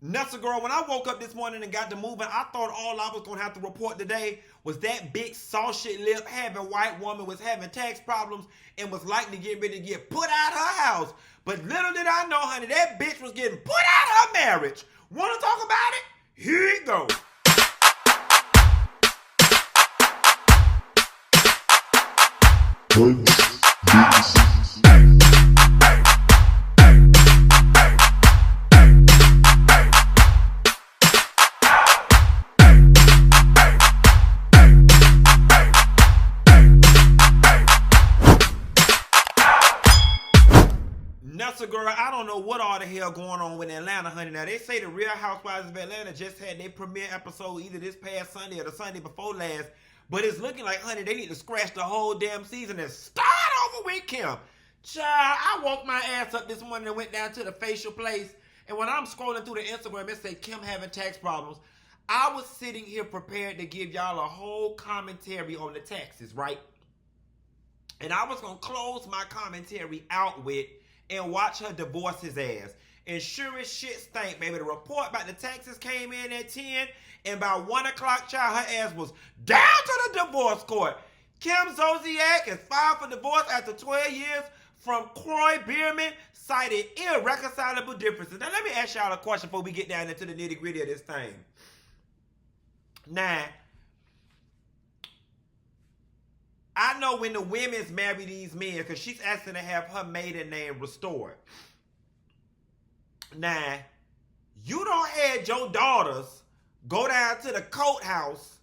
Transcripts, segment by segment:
Nuts girl, when I woke up this morning and got to moving, I thought all I was gonna have to report today was that big sausage lip having white woman was having tax problems and was likely to get ready to get put out her house. But little did I know, honey, that bitch was getting put out her marriage. Wanna talk about it? Here it goes. Nuts girl, I don't know what all the hell going on with Atlanta, honey. Now, they say the Real Housewives of Atlanta just had their premiere episode either this past Sunday or the Sunday before last. But it's looking like, honey, they need to scratch the whole damn season and start over with Kim. Child, I woke my ass up this morning and went down to the facial place. And when I'm scrolling through the Instagram, it said Kim having tax problems. I was sitting here prepared to give y'all a whole commentary on the taxes, right? And I was going to close my commentary out with and watch her divorce his ass. And sure as shit stink, baby. The report about the taxes came in at 10, and by 1 o'clock, child, her ass was down to the divorce court. Kim Zolciak is filed for divorce after 12 years from Kroy Biermann, cited irreconcilable differences. Now, let me ask y'all a question before we get down into the nitty-gritty of this thing. Now, I know when the women's marry these men, because she's asking to have her maiden name restored. Now, you don't have your daughters go down to the courthouse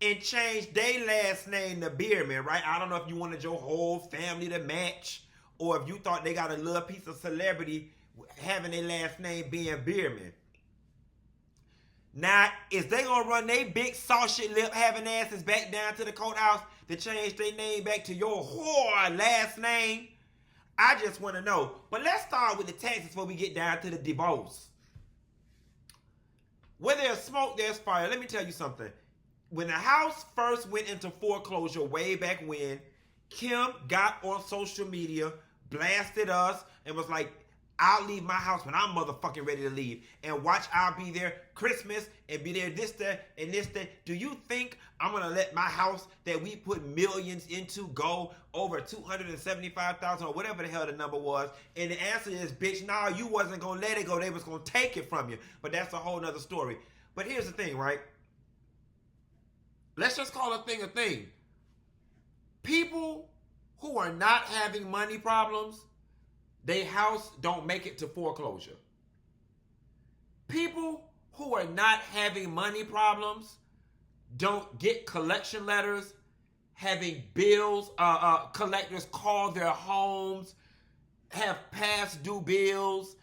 and change their last name to Biermann, right? I don't know if you wanted your whole family to match, or if you thought they got a little piece of celebrity having their last name being Biermann. Now, is they gonna run their big sausage lip having asses back down to the courthouse to change their name back to your whore last name? I just want to know. But let's start with the taxes before we get down to the divorce. Where there's smoke, there's fire. Let me tell you something. When the house first went into foreclosure way back when, Kim got on social media, blasted us, and was like, I'll leave my house when I'm motherfucking ready to leave. And watch, I'll be there Christmas and be there this, that, and this, that. Do you think I'm going to let my house that we put millions into go over 275,000 or whatever the hell the number was? And the answer is, bitch, nah, you wasn't going to let it go. They was going to take it from you. But that's a whole nother story. But here's the thing, right? Let's just call a thing a thing. People who are not having money problems, their house don't make it to foreclosure. People who are not having money problems don't get collection letters, having bills, collectors call their homes, have past due bills.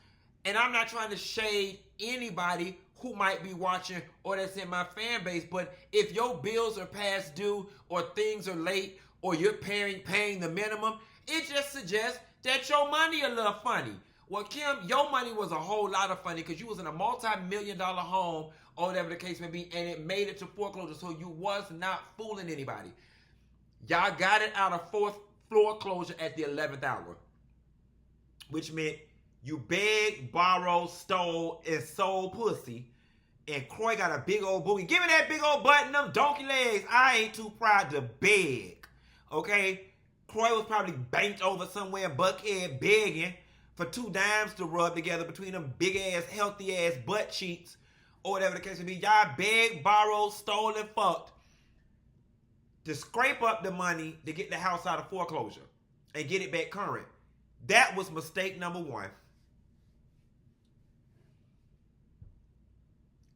And I'm not trying to shade anybody who might be watching or that's in my fan base, but if your bills are past due or things are late or you're paying the minimum, it just suggests that your money a little funny. Well, Kim, your money was a whole lot of funny because you was in a multi-million-dollar home or whatever the case may be, and it made it to foreclosure, so you was not fooling anybody. Y'all got it out of foreclosure at the 11th hour, which meant you begged, borrowed, stole, and sold pussy, and Kroy got a big old booty. Give me that big old butt and them donkey legs. I ain't too proud to beg, okay? Kroy was probably banked over somewhere in Buckhead begging for 2 dimes to rub together between them big-ass, healthy-ass butt cheeks or whatever the case may be. Y'all begged, borrowed, stole, and fucked to scrape up the money to get the house out of foreclosure and get it back current. That was mistake number 1.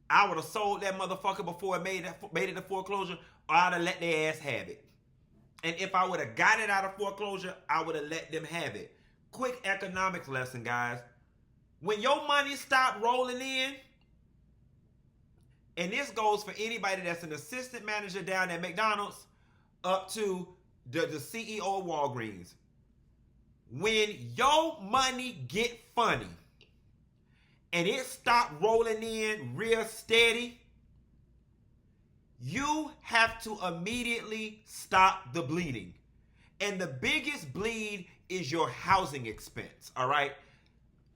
I would have sold that motherfucker before it made it to foreclosure, or I'd have let their ass have it. And if I would have got it out of foreclosure, I would have let them have it. Quick economics lesson, guys. When your money stop rolling in, and this goes for anybody that's an assistant manager down at McDonald's up to the CEO of Walgreens. When your money get funny and it stop rolling in real steady, you have to immediately stop the bleeding. And the biggest bleed is your housing expense, all right?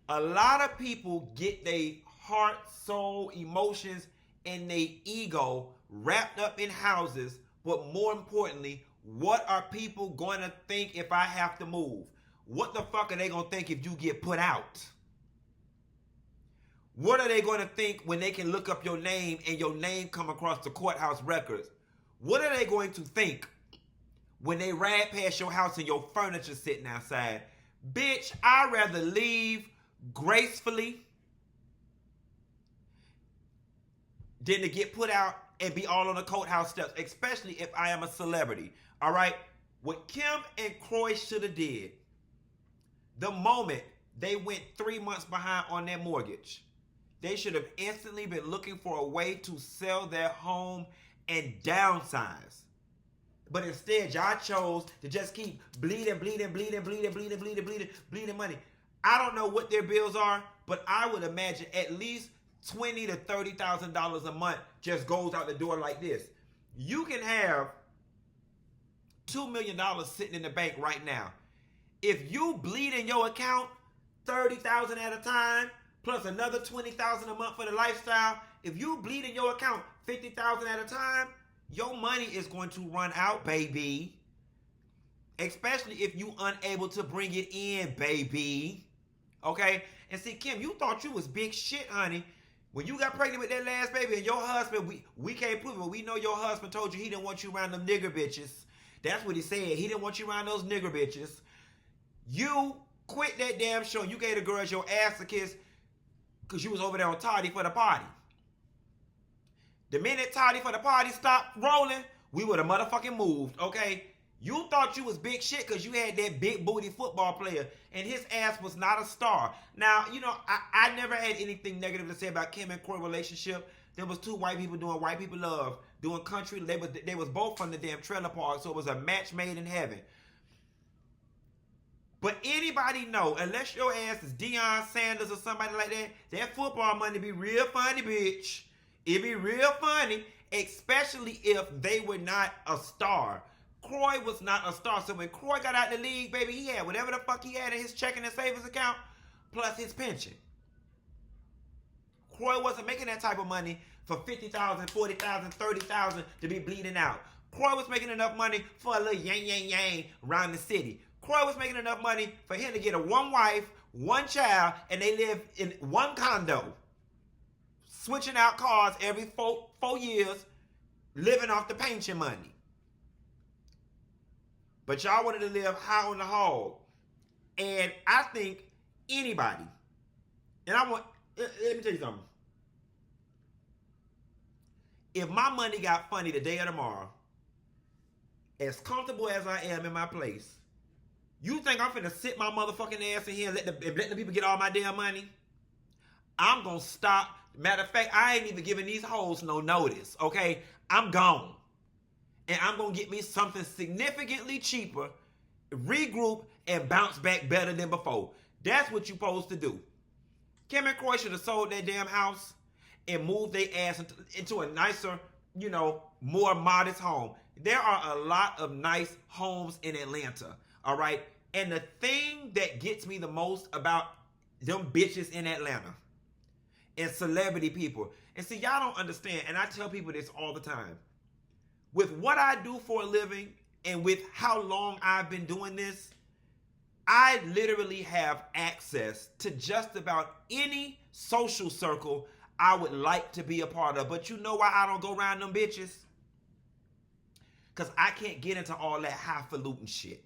A lot of people get their heart, soul, emotions, and their ego wrapped up in houses. But more importantly, what are people going to think if I have to move? What the fuck are they going to think if you get put out? What are they going to think when they can look up your name and your name come across the courthouse records? What are they going to think when they ride past your house and your furniture sitting outside? Bitch, I'd rather leave gracefully than to get put out and be all on the courthouse steps, especially if I am a celebrity. All right? What Kim and Kroy should have did, the moment they went 3 months behind on their mortgage, they should have instantly been looking for a way to sell their home and downsize. But instead, y'all chose to just keep bleeding money. I don't know what their bills are, but I would imagine at least $20,000 to $30,000 a month just goes out the door like this. You can have $2 million sitting in the bank right now. If you bleed in your account $30,000 at a time, plus another $20,000 a month for the lifestyle, if you bleed in your account $50,000 at a time, your money is going to run out, baby. Especially if you unable to bring it in, baby. Okay? And see, Kim, you thought you was big shit, honey. When you got pregnant with that last baby and your husband, we can't prove it, but we know your husband told you he didn't want you around them nigger bitches. That's what he said. He didn't want you around those nigger bitches. You quit that damn show. You gave the girls your ass a kiss because you was over there on Toddy for the party. The minute Toddy for the party stopped rolling, we would have motherfucking moved, okay? You thought you was big shit because you had that big booty football player and his ass was not a star. Now, you know, I never had anything negative to say about Kim and Kroy relationship. There was two white people doing white people love, doing country. They was both from the damn trailer park, so it was a match made in heaven. But anybody know, unless your ass is Deion Sanders or somebody like that, that football money be real funny, bitch. It be real funny, especially if they were not a star. Kroy was not a star. So when Kroy got out the league, baby, he had whatever the fuck he had in his checking and savings account, plus his pension. Kroy wasn't making that type of money for $50,000, $40,000, $30,000 to be bleeding out. Kroy was making enough money for a little yang around the city. Kroy was making enough money for him to get a one wife, one child, and they live in one condo. Switching out cars every four years, living off the pension money. But y'all wanted to live high on the hog. And I think anybody, and let me tell you something. If my money got funny today or tomorrow, as comfortable as I am in my place, you think I'm finna sit my motherfucking ass in here and let the people get all my damn money? I'm gonna stop. Matter of fact, I ain't even giving these hoes no notice, okay? I'm gone. And I'm going to get me something significantly cheaper, regroup, and bounce back better than before. That's what you're supposed to do. Kim and Kroy should have sold that damn house and moved their ass into a nicer, you know, more modest home. There are a lot of nice homes in Atlanta, all right? And the thing that gets me the most about them bitches in Atlanta and celebrity people, and see, y'all don't understand, and I tell people this all the time. With what I do for a living and with how long I've been doing this, I literally have access to just about any social circle I would like to be a part of. But you know why I don't go around them bitches? Because I can't get into all that highfalutin shit.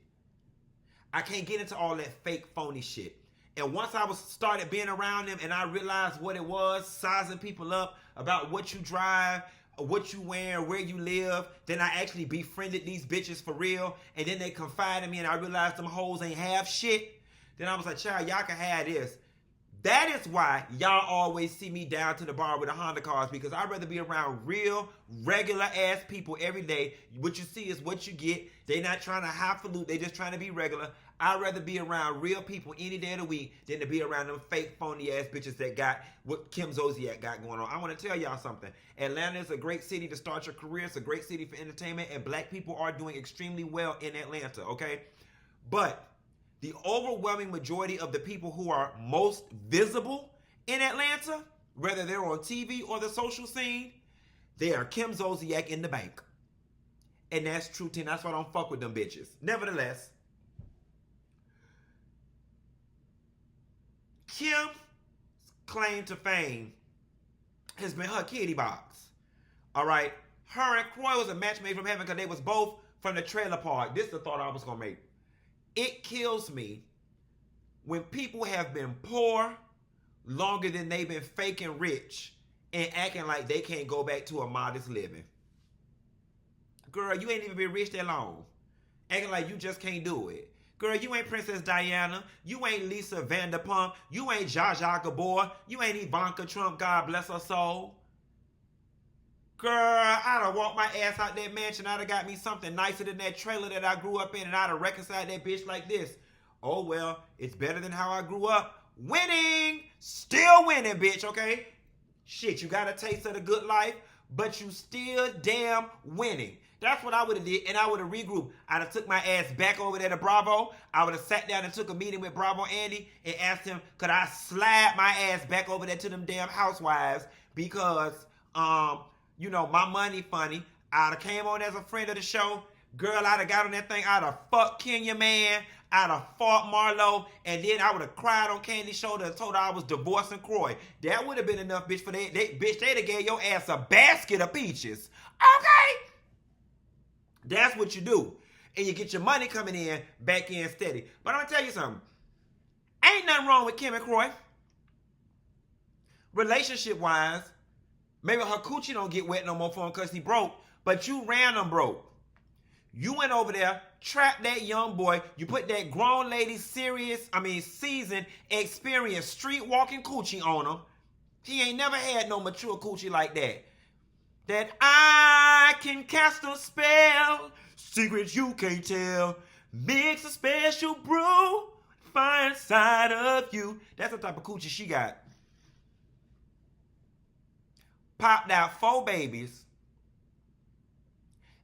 I can't get into all that fake phony shit. And once I started being around them and I realized what it was, sizing people up about what you drive, what you wear, where you live, then I actually befriended these bitches for real. And then they confided in me and I realized them hoes ain't have shit. Then I was like, child, y'all can have this. That is why y'all always see me down to the bar with the Honda cars, because I'd rather be around real, regular ass people every day. What you see is what you get. They not trying to highfalutin, they just trying to be regular. I'd rather be around real people any day of the week than to be around them fake, phony ass bitches that got what Kim Zolciak got going on. I want to tell y'all something. Atlanta is a great city to start your career. It's a great city for entertainment, and black people are doing extremely well in Atlanta, okay? But the overwhelming majority of the people who are most visible in Atlanta whether they're on TV or the social scene, they are Kim Zolciak in the bank. And that's true, T. That's why I don't fuck with them bitches. Nevertheless, Kim's claim to fame has been her kitty box. All right? Her and Kroy was a match made from heaven because they was both from the trailer park. This is the thought I was going to make. It kills me when people have been poor longer than they've been faking rich and acting like they can't go back to a modest living. Girl, you ain't even been rich that long. Acting like you just can't do it. Girl, you ain't Princess Diana. You ain't Lisa Vanderpump. You ain't Zsa Zsa Gabor. You ain't Ivanka Trump, God bless her soul. Girl, I'd have walked my ass out that mansion. I'd have got me something nicer than that trailer that I grew up in, and I'd have reconciled that bitch like this. Oh, well, it's better than how I grew up. Winning! Still winning, bitch, okay? Shit, you got a taste of the good life, but you still damn winning. That's what I would have did, and I would have regrouped. I'd have took my ass back over there to Bravo. I would have sat down and took a meeting with Bravo Andy and asked him, could I slide my ass back over there to them damn Housewives because, you know, my money funny. I'd have came on as a friend of the show. Girl, I'd have got on that thing. I'd have fucked Kenya Man. I'd have fought Marlo. And then I would have cried on Candy's shoulder and told her I was divorcing Kroy. That would have been enough, bitch, for bitch, they'd have gave your ass a basket of peaches. Okay? That's what you do. And you get your money coming in, back in steady. But I'm going to tell you something. Ain't nothing wrong with Kim and Kroy. Relationship-wise, maybe her coochie don't get wet no more for him because he broke. But you ran him broke. You went over there, trapped that young boy. You put that grown lady seasoned, experienced, street walking coochie on him. He ain't never had no mature coochie like that. That I can cast a spell, secrets you can't tell. Mix a special brew, fire inside of you. That's the type of coochie she got. Popped out 4 babies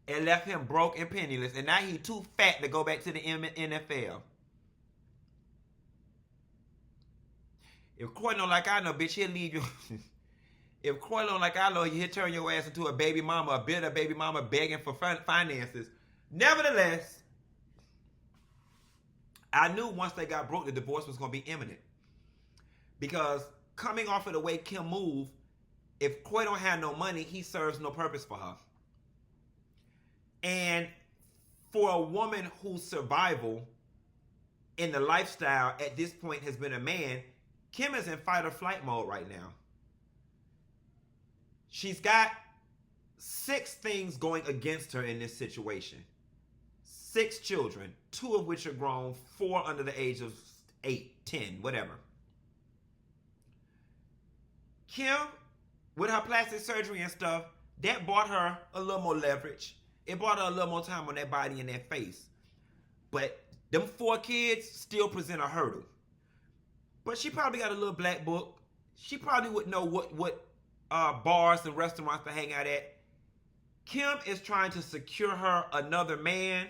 and left him broke and penniless. And now he too fat to go back to the NFL. If Kroy know like I know, bitch, he'll leave you. If Kroy don't like I know, he'll turn your ass into a baby mama, a bitter baby mama begging for finances. Nevertheless, I knew once they got broke, the divorce was going to be imminent. Because coming off of the way Kim moved, if Kroy don't have no money, he serves no purpose for her. And for a woman whose survival in the lifestyle at this point has been a man, Kim is in fight or flight mode right now. She's got 6 things going against her in this situation. 6 children, 2 of which are grown, 4 under the age of 8, 10, whatever. Kim, with her plastic surgery and stuff, that bought her a little more leverage. It bought her a little more time on that body and that face. But them 4 kids still present a hurdle. But she probably got a little black book. She probably would know what bars and restaurants to hang out at. Kim is trying to secure her another man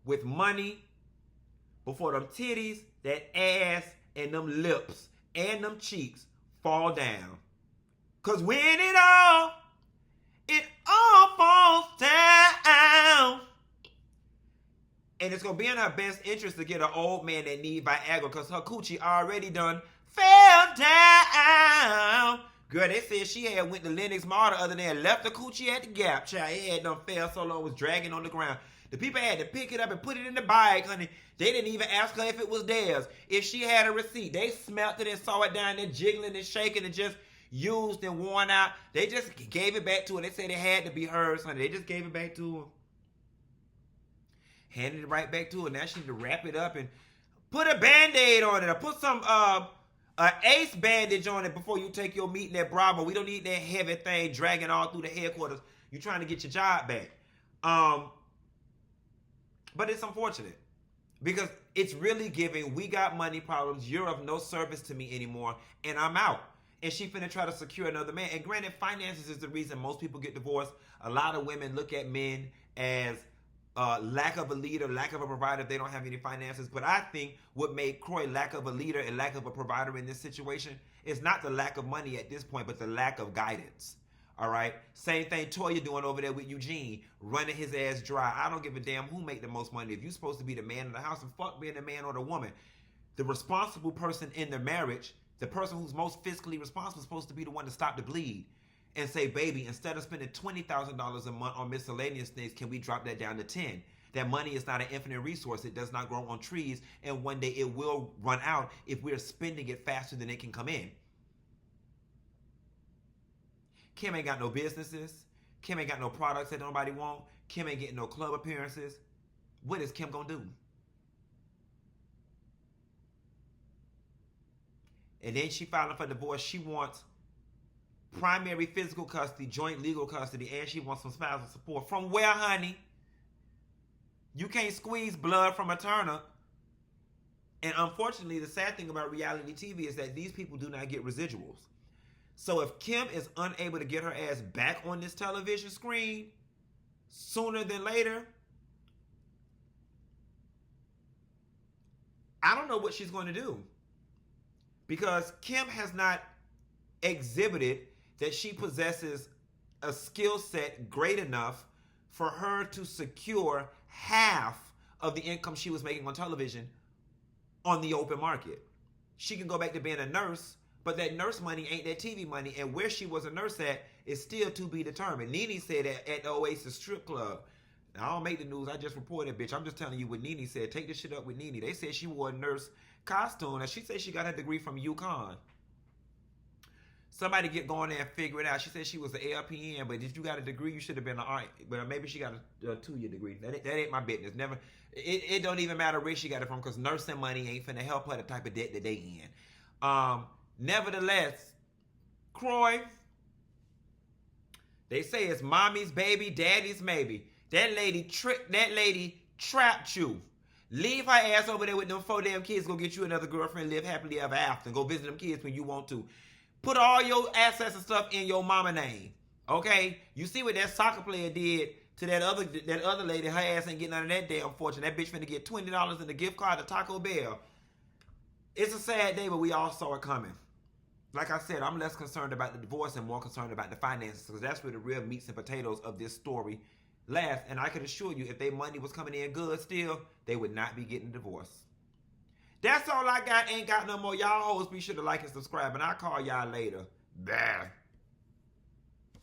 with money before them titties, that ass, and them lips, and them cheeks fall down. Because when it all falls down. And it's going to be in her best interest to get an old man that need Viagra because her coochie already done fell down. Girl, they said she had went to Lennox Mall the other day and left the coochie at the Gap. Child, it had done fell so long, it was dragging on the ground. The people had to pick it up and put it in the bag, honey. They didn't even ask her if it was theirs, if she had a receipt. They smelt it and saw it down there jiggling and shaking and just used and worn out. They just gave it back to her. They said it had to be hers, honey. They just gave it back to her. Handed it right back to her. Now she need to wrap it up and put a Band-Aid on it or put some ace bandage on it before you take your meeting at Bravo. We don't need that heavy thing dragging all through the headquarters. You're trying to get your job back. But it's unfortunate because it's really giving, we got money problems, you're of no service to me anymore, and I'm out. And she finna try to secure another man. And granted, finances is the reason most people get divorced. A lot of women look at men as lack of a leader, lack of a provider if they don't have any finances. But I think what made Kroy lack of a leader and lack of a provider in this situation is not the lack of money at this point, but the lack of guidance. All right. Same thing Toya doing over there with Eugene, running his ass dry. I don't give a damn who make the most money. If you're supposed to be the man in the house, and fuck being the man or the woman. The responsible person in the marriage, the person who's most fiscally responsible, is supposed to be the one to stop the bleed and say, baby, instead of spending $20,000 a month on miscellaneous things, can we drop that down to 10? That money is not an infinite resource. It does not grow on trees, and one day it will run out if we're spending it faster than it can come in. Kim ain't got no businesses. Kim ain't got no products that nobody want. Kim ain't getting no club appearances. What is Kim gonna do? And then she filing for divorce. She wants primary physical custody, joint legal custody, and she wants some spousal support. From where, honey? You can't squeeze blood from a turnip. And unfortunately, the sad thing about reality TV is that these people do not get residuals. So if Kim is unable to get her ass back on this television screen sooner than later, I don't know what she's going to do. Because Kim has not exhibited that she possesses a skill set great enough for her to secure half of the income she was making on television on the open market. She can go back to being a nurse, but that nurse money ain't that TV money, and where she was a nurse at is still to be determined. Nene said at the Oasis Strip Club. Now, I don't make the news, I just reported, bitch. I'm just telling you what Nene said. Take this shit up with Nene. They said she wore a nurse costume, and she said she got her degree from UConn. Somebody get going there and figure it out. She said she was an LPN, but if you got a degree, you should have been an art. But maybe she got a 2-year degree. That ain't my business. Never. It don't even matter where she got it from, because nursing money ain't finna help her the type of debt that they in. Nevertheless, Kroy, they say it's mommy's baby, daddy's maybe. That lady trapped you. Leave her ass over there with them 4 damn kids. Go get you another girlfriend. Live happily ever after. And go visit them kids when you want to. Put all your assets and stuff in your mama name. Okay? You see what that soccer player did to that other lady. Her ass ain't getting none of that damn fortune. That bitch finna get $20 in the gift card to Taco Bell. It's a sad day, but we all saw it coming. Like I said, I'm less concerned about the divorce and more concerned about the finances, because that's where the real meats and potatoes of this story last. And I can assure you, if their money was coming in good still, they would not be getting divorced. That's all I got. Ain't got no more. Y'all hoes be sure to like and subscribe, and I'll call y'all later. Bye.